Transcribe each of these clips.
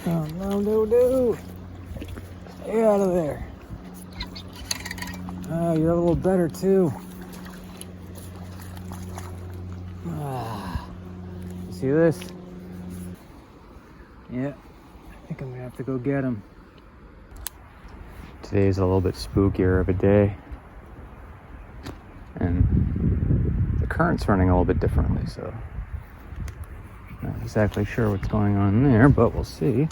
Oh, no, no, no. Stay out of there. Oh, you're a little better too. See this? Yeah, I think I'm gonna have to go get him. Today's a little bit spookier of a day. And the current's running a little bit differently, so not exactly sure what's going on there, but we'll see.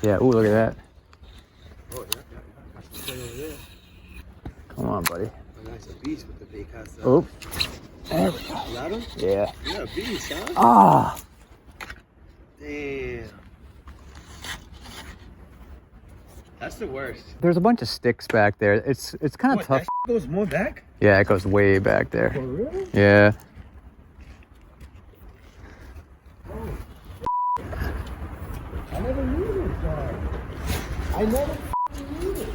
Yeah, ooh, look at that. Oh, yeah. Over there. Come on, buddy. Oh, that's a beast with the big cast. Oh, there we go. Got him? Yeah. Yeah, a beast, huh? Ah! Damn. That's the worst. There's a bunch of sticks back there. It's kind of tough. That goes more back? Yeah, it goes way back there. For real? Yeah. I never knew this guy. I never knew this.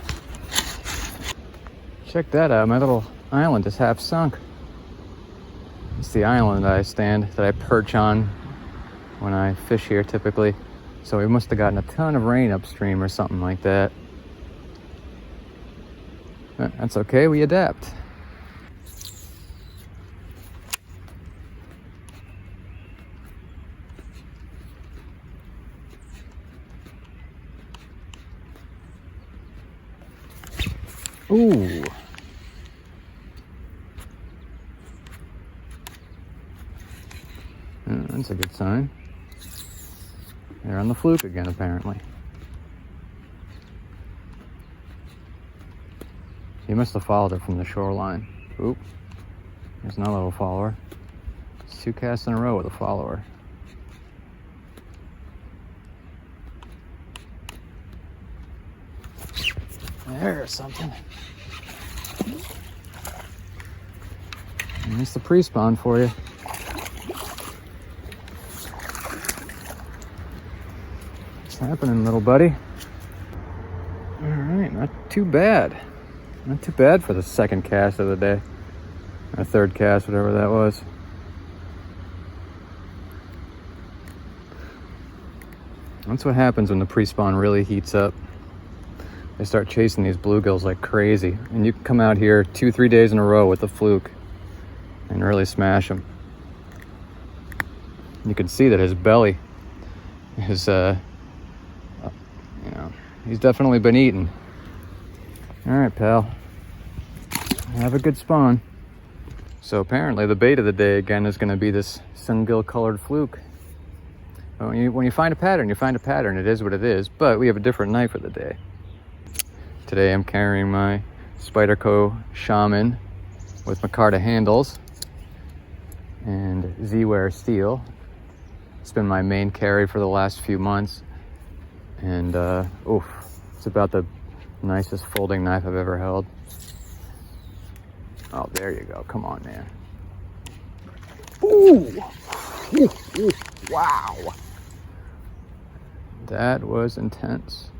Check that out. My little island is half sunk. It's the island that I perch on when I fish here typically. So we must have gotten a ton of rain upstream or something like that. That's okay, we adapt. Ooh. That's a good sign. They're on the fluke again, apparently. He must have followed it from the shoreline. Oop. There's another little follower. It's 2 casts in a row with a follower. There's something. And that's the pre-spawn for you. What's happening, little buddy? All right, not too bad. Not too bad for the second cast of the day. Or third cast, whatever that was. That's what happens when the pre-spawn really heats up. They start chasing these bluegills like crazy. And you can come out here 2-3 days in a row with a fluke and really smash them. You can see that his belly is, he's definitely been eaten. All right, pal. Have a good spawn. So apparently the bait of the day again is going to be this sungill colored fluke. When you find a pattern, you find a pattern. It is what it is, but we have a different night for the day. Today I'm carrying my Spyderco Shaman with Micarta handles and Z-Ware steel. It's been my main carry for the last few months. And it's about the nicest folding knife I've ever held. Oh, there you go. Come on, man. Ooh! Ooh. Wow! That was intense.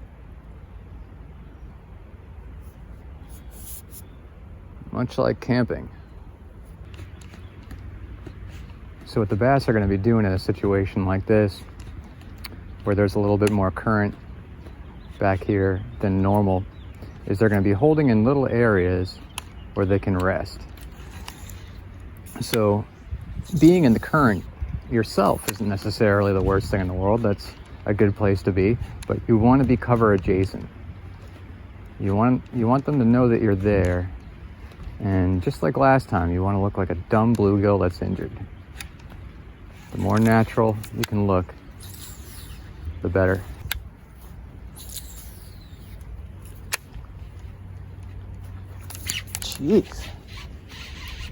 Much like camping. So what the bass are going to be doing in a situation like this, where there's a little bit more current back here than normal, is they're going to be holding in little areas where they can rest. So being in the current yourself isn't necessarily the worst thing in the world. That's a good place to be, but you want to be cover adjacent. You want them to know that you're there, and just like last time, you want to look like a dumb bluegill that's injured. The more natural you can look, the better. Jeez,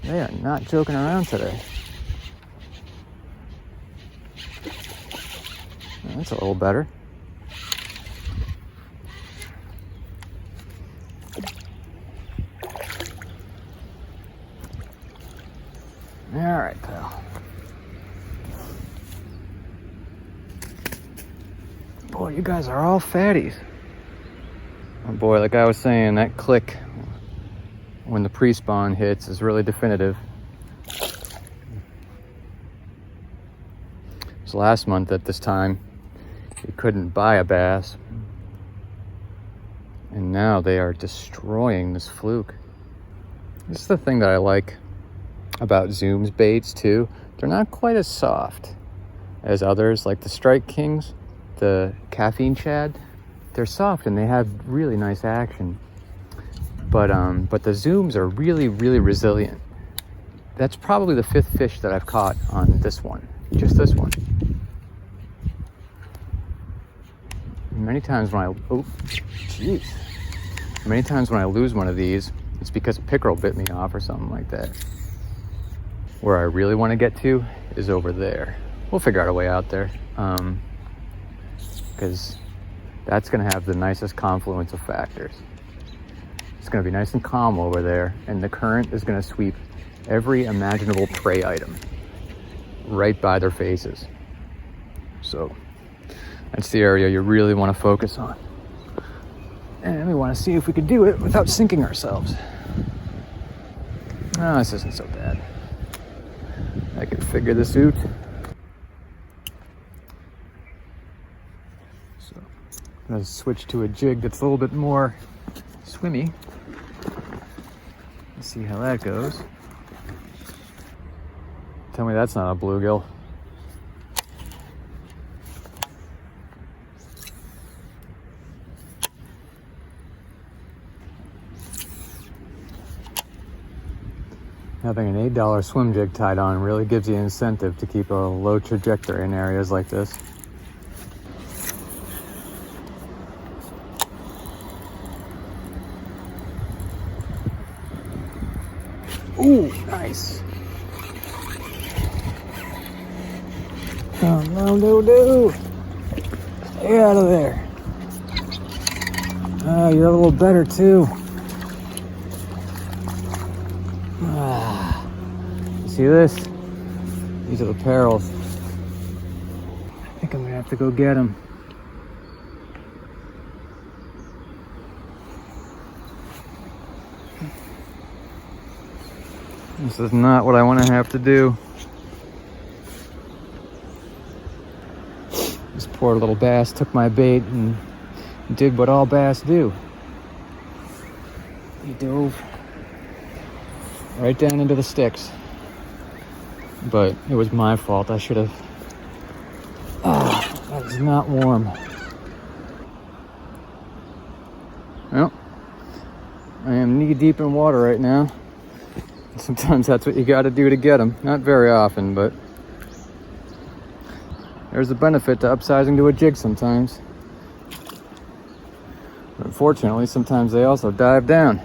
they are not joking around today. That's a little better. All right, pal. Boy, you guys are all fatties. Oh boy, like I was saying, that click when the pre-spawn hits is really definitive. It was last month at this time. you couldn't buy a bass. And now they are destroying this fluke. This is the thing that I like about Zoom's baits too. They're not quite as soft as others, like the Strike Kings, the Caffeine Shad. They're soft and they have really nice action. But the Zooms are really, really resilient. That's probably the 5th fish that I've caught on this one, just this one. Many times when I lose one of these, it's because a pickerel bit me off or something like that. Where I really want to get to is over there. We'll figure out a way out there, because that's going to have the nicest confluence of factors. It's going to be nice and calm over there, and the current is going to sweep every imaginable prey item right by their faces. So that's the area you really want to focus on. And we want to see if we can do it without sinking ourselves. Oh, this isn't so bad. I can figure this out. So I'm going to switch to a jig that's a little bit more swimmy. Let's see how that goes. Tell me that's not a bluegill. Having an $8 swim jig tied on really gives you incentive to keep a low trajectory in areas like this. Ooh, nice. Oh, no. Stay out of there. Oh, you're a little better too. See this? These are the perils. I think I'm gonna have to go get them. This is not what I want to have to do. This poor little bass took my bait and did what all bass do. He dove right down into the sticks. But it was my fault. I should have... Ah, that is not warm. Well, I am knee deep in water right now. Sometimes that's what you got to do to get them. Not very often, but there's a benefit to upsizing to a jig sometimes. But unfortunately, sometimes they also dive down.